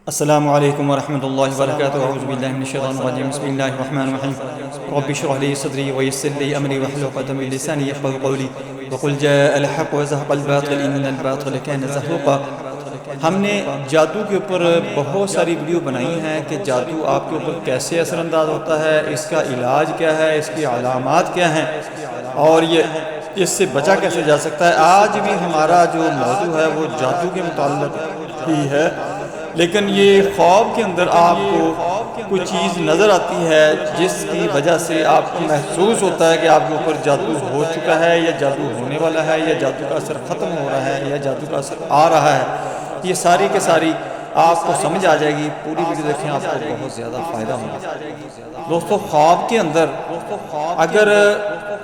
السلام علیکم ورحمۃ اللہ وبرکاتہ اعوذ باللہ من الشیطان الرجیم بسم اللہ الرحمن الرحیم رب اشرح لي صدری ويسر لي امری واحلل عقدۃ من لسانی یفقهوا قولی وقل جاء الحق وزهق الباطل ان الباطل كان زهوقا۔ ہم نے جادو کے اوپر بہت ساری ویڈیو بنائی ہیں کہ جادو آپ کے اوپر کیسے اثر انداز ہوتا ہے، اس کا علاج کیا ہے، اس کی علامات کیا ہیں اور یہ اس سے بچا کیسے جا سکتا ہے۔ آج بھی ہمارا جو موضوع ہے وہ جادو کے متعلق ہی ہے، لیکن یہ خواب کے اندر آپ کو کوئی چیز نظر آتی ہے جس کی وجہ سے آپ کو محسوس ہوتا ہے کہ آپ کے اوپر جادو ہو چکا ہے یا جادو ہونے والا ہے یا جادو کا اثر ختم ہو رہا ہے یا جادو کا اثر آ رہا ہے۔ یہ ساری کے ساری آپ کو سمجھ آ جائے گی، پوری ویڈیو دیکھیں، آپ کو بہت زیادہ فائدہ ہوگا۔ دوستو، خواب کے اندر اگر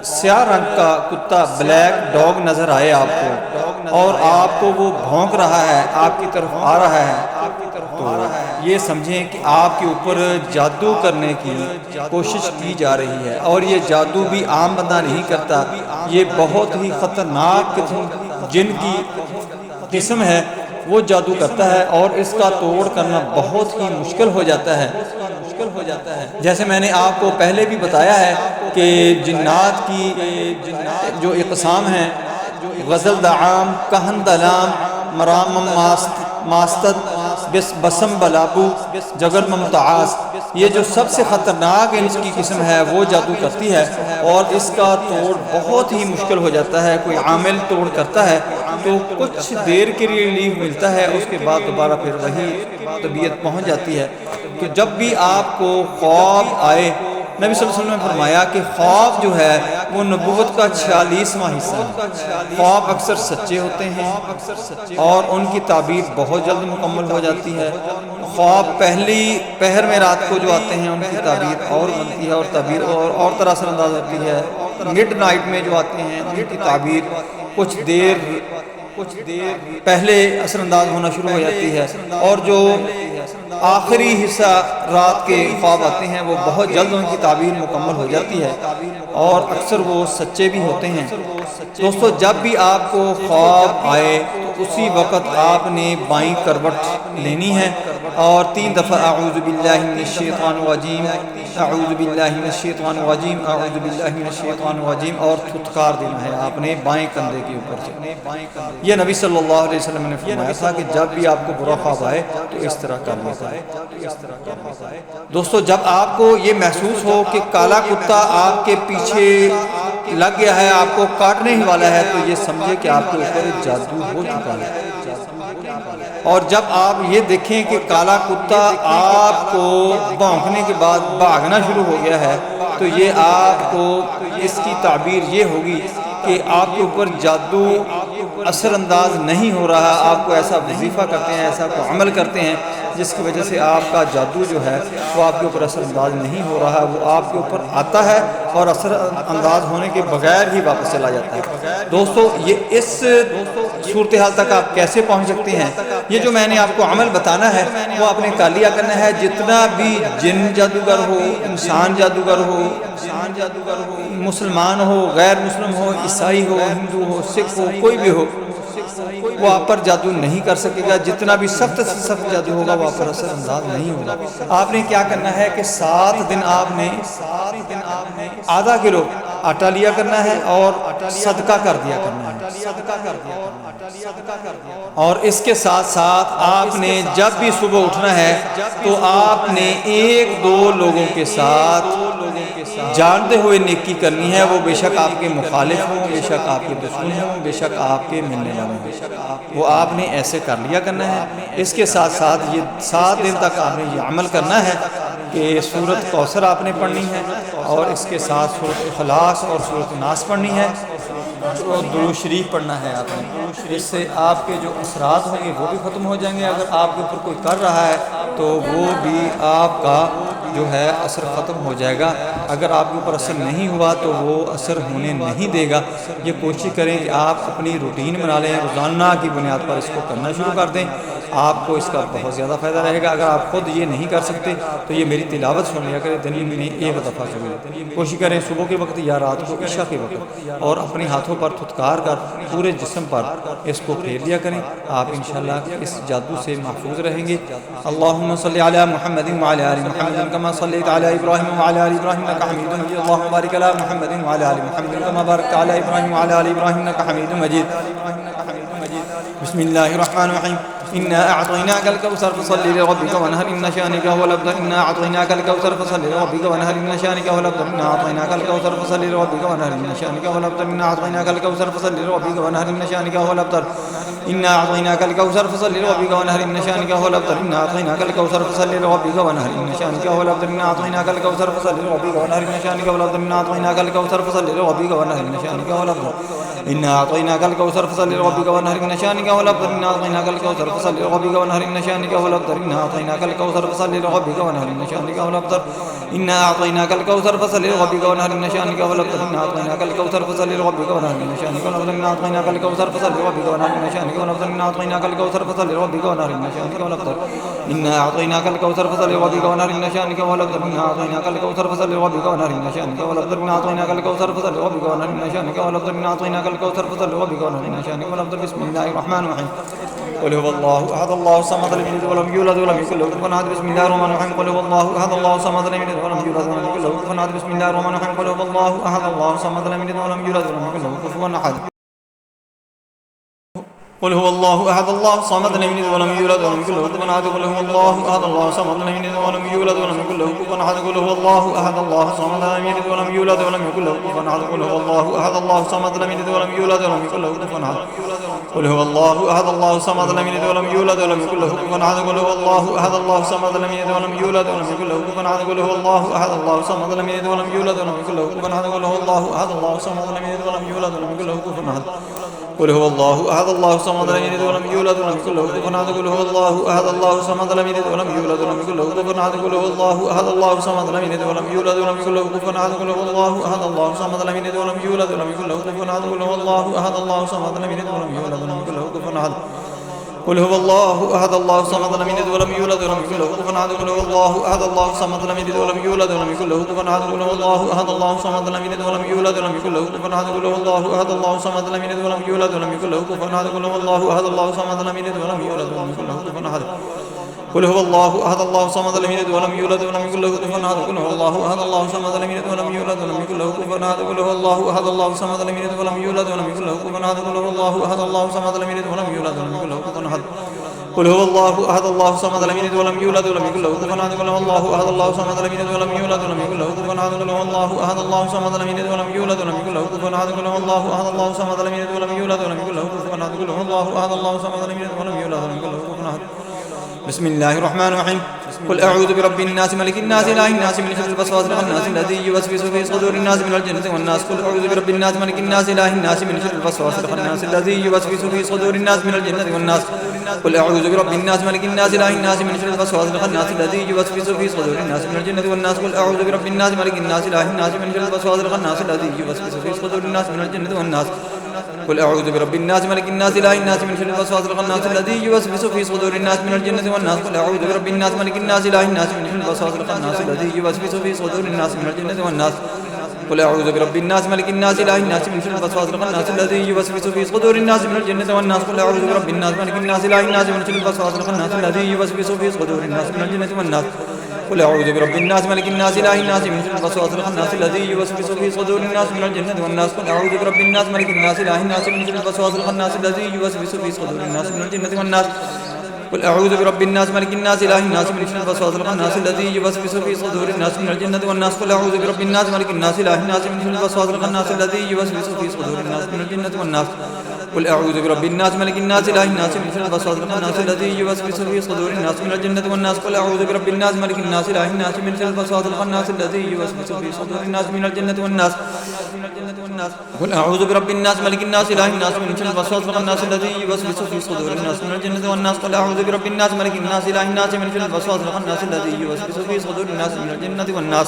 سیاہ رنگ کا کتا، بلیک ڈاگ نظر آئے آپ کو اور آپ کو وہ بھونک رہا ہے، آپ کی طرف آ رہا ہے، تو یہ سمجھیں کہ آپ کے اوپر جادو کرنے کی کوشش کی جا رہی ہے، اور یہ جادو بھی عام بندہ نہیں کرتا، یہ بہت ہی خطرناک جن کی قسم ہے وہ جادو کرتا ہے، اور اس کا توڑ کرنا بہت ہی مشکل ہو جاتا ہے۔ جیسے میں نے آپ کو پہلے بھی بتایا ہے کہ جنات کی جو اقسام ہیں، غزل دعام، کہن دلام، مرام ماستد، بسم بلابو، جگر ممتعاز، یہ جو سب سے خطرناک ان کی قسم ہے وہ جادو کرتی ہے، اور اس کا توڑ بہت ہی مشکل ہو جاتا ہے۔ کوئی عامل توڑ کرتا ہے تو کچھ دیر کے لیے ریلیف ملتا ہے، اس کے بعد دوبارہ پھر وہی طبیعت پہنچ جاتی ہے۔ تو جب بھی آپ کو خواب آئے، نبی صلی اللہ علیہ وسلم نے فرمایا کہ خواب جو ہے وہ نبوت کا 46واں حصہ ہے۔ خواب اکثر سچے ہوتے ہیں اور ان کی تعبیر بہت جلد مکمل ہو جاتی ہے۔ خواب پہلی پہر میں رات کو جو آتے ہیں ان کی تعبیر اور بنتی ہے، اور تعبیر اور طرح اثر انداز ہوتی ہے۔ مڈ نائٹ میں جو آتے ہیں ان کی تعبیر کچھ دیر پہلے اثر انداز ہونا شروع ہو جاتی ہے، اور جو آخری حصہ رات کے خواب آتے ہیں وہ بہت جلد ان کی تعبیر مکمل ہو جاتی ہے، اور اکثر وہ سچے بھی ہوتے ہیں۔ دوستو، جب بھی آپ کو خواب آئے تو اسی وقت آپ نے بائیں کروٹ لینی ہے اور 3 دفعہ اعوذ باللہ من الشیطان الرجیم، اعوذ باللہ من الشیطان الرجیم، اعوذ باللہ من الشیطان الرجیم، اور تھتکار دینا ہے آپ نے بائیں کندھے کے اوپر سے۔ یہ نبی صلی اللہ علیہ وسلم نے فرمایا تھا کہ جب بھی آپ کو برا خواب آئے تو اس طرح کر لیا کریں۔ دوستو، جب آپ کو یہ محسوس ہو کہ کالا کتا آپ کے پیچھے لگ گیا ہے، آپ کو کاٹنے ہی والا ہے، تو یہ سمجھے کہ آپ کے اوپر جادو ہو چکا ہے۔ اور جب آپ یہ دیکھیں کہ کالا کتا آپ کو بھونکنے کے بعد بھاگنا شروع ہو گیا ہے، تو یہ آپ کو اس کی تعبیر یہ ہوگی کہ آپ کے اوپر جادو اثر انداز نہیں ہو رہا، آپ کو ایسا وظیفہ کرتے ہیں، ایسا کوئی عمل کرتے ہیں جس کی وجہ سے آپ کا جادو جو ہے وہ آپ کے اوپر اثر انداز نہیں ہو رہا، وہ آپ کے اوپر آتا ہے اور اثر انداز ہونے کے بغیر ہی واپس چلا جاتا ہے۔ دوستو، یہ اس صورتحال تک آپ کیسے پہنچ سکتے ہیں؟ یہ جو میں نے آپ کو عمل بتانا ہے وہ آپ نے کر لیا کرنا ہے۔ جتنا بھی جن جادوگر ہو، انسان جادوگر ہو، مسلمان ہو، غیر مسلم ہو، عیسائی ہو، ہندو ہو، سکھ ہو، کوئی بھی ہو، وہ آپ پر جادو نہیں کر سکے گا۔ جتنا بھی سخت سے سخت جادو ہوگا وہ آپ پر اثر انداز نہیں ہوگا۔ آپ نے کیا کرنا ہے کہ 7 دن آپ نے آدھا کلو آٹا لیا کرنا ہے اور صدقہ کر دیا کرنا ہے، اور اس کے ساتھ ساتھ آپ نے جب بھی صبح اٹھنا ہے تو آپ نے 1-2 لوگوں کے ساتھ جانتے ہوئے نیکی کرنی ہے، وہ بے شک آپ کے مخالف ہوں، بے شک آپ کے دشمن ہوں، بے شک آپ کے ملنے والے ہوں، وہ آپ نے ایسے کر لیا کرنا ہے۔ اس کے ساتھ ساتھ یہ 7 دن تک آپ نے یہ عمل کرنا ہے کہ سورۃ کوثر آپ نے پڑھنی ہے، اور اس کے ساتھ سورۃ اخلاص اور سورۃ ناس پڑھنی ہے، اور درود شریف پڑھنا ہے آپ نے۔ اس سے آپ کے جو اثرات ہوں گے وہ بھی ختم ہو جائیں گے۔ اگر آپ کے اوپر کوئی کر رہا ہے تو وہ بھی آپ کا جو ہے اثر ختم ہو جائے گا۔ اگر آپ کے اوپر اثر نہیں ہوا تو وہ اثر ہونے نہیں دے گا۔ یہ کوشش کریں کہ آپ اپنی روٹین بنا لیں، روزانہ کی بنیاد پر اس کو کرنا شروع کر دیں، آپ کو اس کا بہت زیادہ فائدہ رہے گا۔ اگر آپ خود یہ نہیں کر سکتے تو یہ میری تلاوت سن لیا کریں، دن میں 1 دفعہ ضرور کوشش کریں، صبح کے وقت یا رات کو عشاء کے وقت، اور اپنے ہاتھوں پر تھتکار کر पूरे जिस्म पर इसको फेर दिया करें, आप इंशाअल्लाह इस जादू से महफूज रहेंगे। अल्लाहुम्मा सल्लि अला मुहम्मदिन व अला आलि मुहम्मदिन कमा सल्लैता अला इब्राहीम व अला आलि इब्राहीम इन्नका हमीदुम मजीद। अल्लाहुम्मा बारिक अला मुहम्मदिन व अला आलि मुहम्मदिन कमा बारकता अला इब्राहीम व अला आलि इब्राहीम इन्नका हमीदुम मजीद। बिस्मिल्लाहिर रहमानिर रहीम। इन्ना अअतैनाकल कौसर फसल्लि लिरब्बिका वनहर इन्न शानिका हुवल अब्तर। इन्ना अअतैनाकल कौसर फसल्लि लिरब्बिका वनहर इन्न शानिका हुवल अब्तर। इन्ना अअतैनाकल कौसर फसल्लि लिरब्बिका वनहर इन्न शानिका हुवल अब्तर। इन्ना अअतैनाकल कौसर फसल्लि लिरब्बिका वनहर इन्न शानिका हुवल अब्तर। इन्ना अअतैनाकल कौसर फसल्लि लिरब्बिका वनहर इन्न शानिका हुवल अब्तर। इन्ना अअतैनाकल कौसर फसल्लि लिरब्बिका वनहर इन्न शानिका हुवल अब्तर। इन्ना अअतैनाकल कौसर फसल्लि लिरब्बिका वनहर इन्न शानिका हुवल अब्तर। इन्ना अअतैनाकल कौसर फसल्लि लिरब्बिका वनहर इन्न शानिका हुवल अब्तर। इन्ना अअतैनाकल कौसर फसल्लि लिरब्बिका वनहर इन्न शानिका हुवल अब्तर। इन्ना अअतैनाकल कौसर फसल्लि लिरब्बिका वनहर इन्न शानिका हुवल अब्तर। इन्ना अअतैनाकल कौसर फसल्लि लिरब्बिका वनहर इन्न शानिका हुवल अब्तर। इन्ना अअतैनाकल कौसर फसल्लि लिरब्बिका वनहर इन्न शानिका हुवल अब्तर। इन्ना अअतैनाकल कौसर फसल्लि लिरब्बिका वनहर इन्न शानिका हुवल अब्तर। इन्ना अअतैनाकल कौसर फसल्लि लिरब्बिका वनहर इन्न शानिका हुवल अब्तर। इन्ना अअतैनाकल कौसर फसल्लि लिरब्बिका वनहर इन्न शानिका हुवल अब्तर। इन्ना अअतैनाकल कौसर फसल्लि लिरब्बिका वनहर इन्न शानिका हुवल अब्तर। इन्ना अअतैनाकल कौसर फसल्लि लिरब्बिका वनहर इन्न शानिका हुवल अब्तर। इन्ना अअतैनाकल कौसर फसल्लि लिरब्बिका वनहर इन्न शानिका हुवल अब्तर। इन्ना अअतैनाकल कौसर फसल्लि लिरब्बिका वनहर इन्न शानिका हुवल अब्तर। बिस्मिल्लाहिर रहमानिर रहीम। قل هو الله احد الله الصمد لم يلد ولم يولد ولم يكن له كفوا احد. بسم الله الرحمن الرحيم. قل هو الله احد الله الصمد لم يلد ولم يولد ولم يكن له كفوا احد. بسم الله الرحمن الرحيم. قل هو الله احد الله الصمد لم يلد ولم يولد ولم يكن له كفوا احد. قل هو الله احد الله الصمد لم يلد ولم يولد ولم يكن له كفوا احد. قل هو الله احد الله الصمد لم يلد ولم يولد ولم يكن له كفوا احد. قل هو الله احد الله الصمد لم يلد ولم يولد ولم يكن له كفوا احد. قل هو الله احد الله الصمد لم يلد ولم يولد ولم يكن له كفوا احد. قل هو الله احد الله الصمد لم يلد ولم يولد ولم يكن له كفوا احد. قل هو الله احد الله الصمد لم يلد ولم يولد ولم يكن له كفوا احد. قل هو الله احد الله الصمد لم يلد ولم يولد ولم يكن له كفوا احد. قل هو الله احد الله الصمد لم يلد ولم يولد ولم يكن له كفوا احد. قل هو الله احد الله الصمد لم يلد ولم يولد ولم يكن له كفوا احد. قل هو الله احد الله الصمد لم يلد ولم يولد ولم يكن له كفوا احد. قل هو الله احد الله الصمد لم يلد ولم يولد ولم يكن له كفوا احد. قل هو الله احد الله الصمد لم يلد ولم يولد ولم يكن له كفوا احد. قل هو الله احد الله الصمد لم يلد ولم يولد ولم يكن له كفوا احد. قل هو الله احد الله الصمد لم يلد ولم يولد ولم يكن له كفوا احد. قل هو الله احد الله الصمد لم يلد ولم يولد ولم يكن له كفوا احد. قل هو الله احد الله الصمد لم يلد ولم يولد ولم يكن له كفوا احد. قل هو الله احد الله الصمد لم يلد ولم يولد ولم يكن له كفوا احد. قل هو الله احد الله الصمد لم يلد ولم يولد ولم يكن له كفوا احد. قل هو الله احد الله الصمد لم يلد ولم يولد ولم يكن له كفوا احد. قل هو الله احد الله الصمد لم يلد ولم يولد ولم يكن له كفوا احد. قل هو الله احد الله الصمد لم يلد ولم يولد ولم يكن له كفوا احد. قل هو الله احد الله الصمد لم يلد ولم يولد ولم يكن له كفوا احد. قل هو الله احد الله الصمد لم يلد ولم يولد ولم يكن له كفوا احد. قل هو الله احد الله الصمد لم يلد ولم يولد ولم يكن له كفوا احد. قل هو الله احد الله الصمد لم يلد ولم يولد ولم يكن له كفوا احد. قل هو الله احد الله الصمد لم يلد ولم يولد ولم يكن له كفوا احد. قل هو الله احد الله الصمد لم يلد ولم يولد ولم يكن له كفوا احد. بسم الله الرحمن الرحيم. قل أعوذ برب الناس ملك الناس إله الناس من شر الوسواس الخناس الذي يوسوس في صدور الناس من الجنة والناس. قل أعوذ برب الناس ملك الناس إله الناس من شر الوسواس الخناس الذي يوسوس في صدور الناس من الجنة والناس. قل أعوذ برب الناس ملك الناس إله الناس من شر الوسواس الخناس الذي يوسوس في صدور الناس من الجنة والناس. قل أعوذ برب الناس ملك الناس إله الناس من شر الوسواس الخناس الذي يوسوس في صدور الناس من الجنة والناس. قل أعوذ برب الناس ملك الناس إله الناس من شر الوسواس الخناس الذي يوسوس في صدور الناس من الجنة والناس. قل أعوذ برب الناس ملك الناس إله الناس من شر الوسواس الخناس الذي يوسوس في صدور الناس من الجنة والناس. قل أعوذ برب الناس ملك الناس إله الناس من شر الوسواس الخناس الذي يوسوس في صدور الناس من الجنة والناس. قل أعوذ برب الناس ملك الناس إله الناس من شر الوسواس الخناس الذي يوسوس في صدور الناس من الجنة والناس. قل أعوذ برب الناس ملك الناس إله الناس من شر الوسواس الخناس الذي يوسوس في صدور الناس من الجنة والناس. قل أعوذ برب الناس ملك الناس إله الناس من شر الوسواس الخناس الذي يوسوس في صدور الناس من الجنة والناس. قل أعوذ برب الناس ملك الناس إله الناس من شر الوسواس الخناس الذي يوسوس في صدور الناس من الجنة والناس. قل أعوذ برب الناس ملك الناس إله الناس من شر الوسواس الخناس الذي يوسوس في صدور الناس من الجنة والناس. قل أعوذ برب الناس ملك الناس إله الناس من شر الوسواس الخناس الذي يوسوس في صدور الناس من الجنة والناس. قل أعوذ برب الناس ملك الناس إله الناس من شر الوسواس الخناس الذي يوسوس في صدور الناس من الجنة والناس. قل أعوذ برب الناس ملك الناس إله الناس من شر الوسواس الخناس الذي يوسوس في صدور الناس من الجنة والناس. قل أعوذ برب الناس ملك الناس إله الناس من شر الوسواس الخناس الذي يوسوس في صدور الناس من الجنة والناس.